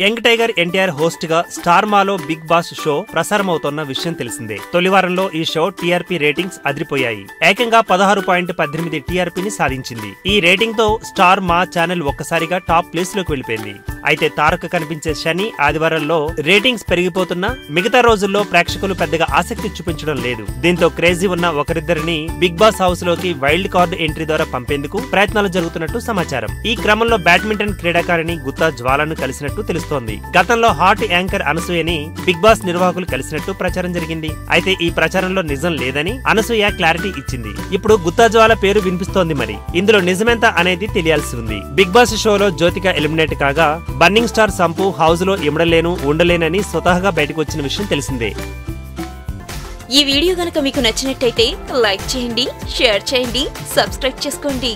Young tiger NTR host గా star మాలో big boss show ప్రసారమవుతోన్న విషయం తెలిసిందే. తొలి వారంలో ఈ షో టీఆర్పీ రేటింగ్స్ అదిరిపోయాయి. ఏకంగా 16.18 టీఆర్పీని సాధించింది. ఈ రేటింగ్ తో స్టార్ మా ఛానల్ ఒక్కసారిగా టాప్ ప్లేస్ లోకి వెళ్లిపోయింది. అయితే తారక కనిపించే శని, ఆదివారాల్లో రేటింగ్స్ పెరిగిపోతున్నా మిగతా రోజుల్లో ప్రేక్షకులు పెద్దగా ఆసక్తి చూపించడం లేదు. దీంతో క్రేజీ ఉన్న ఒకరిద్దరిని బిగ్ బాస్ హౌస్ లోకి వైల్డ్ కార్డ్ ఎంట్రీ ద్వారా పంపేందుకు ప్రయత్నాలు జరుగుతున్నట్టు సమాచారం. ఈ క్రమంలో బ్యాడ్మింటన్ క్రీడాకారిణి గుత్తా జ్వాలను కలిసినట్టు తెలుస్తోంది. గతంలో హాట్ యాంకర్ అనసూయని బిగ్ బాస్ నిర్వాహకులు కలిసినట్టు ప్రచారం జరిగింది. అయితే ఈ ప్రచారంలో నిజం లేదని అనసూయ క్లారిటీ ఇచ్చింది. ఇప్పుడు గుత్తా జ్వాల పేరు వినిపిస్తోంది. మరి ఇందులో నిజమెంత అనేది తెలియాల్సి ఉంది. బిగ్ బాస్ షోలో జ్యోతిక ఎలిమినేట్ కాగా బర్నింగ్ స్టార్ సంపు హౌస్ లో ఇమడలేను ఉండలేనని స్వతహాగా బయటకు వచ్చిన విషయం తెలిసిందే. ఈ వీడియో గనుక మీకు నచ్చినట్టయితే లైక్ చేయండి, షేర్ చేయండి, సబ్స్క్రైబ్ చేసుకోండి.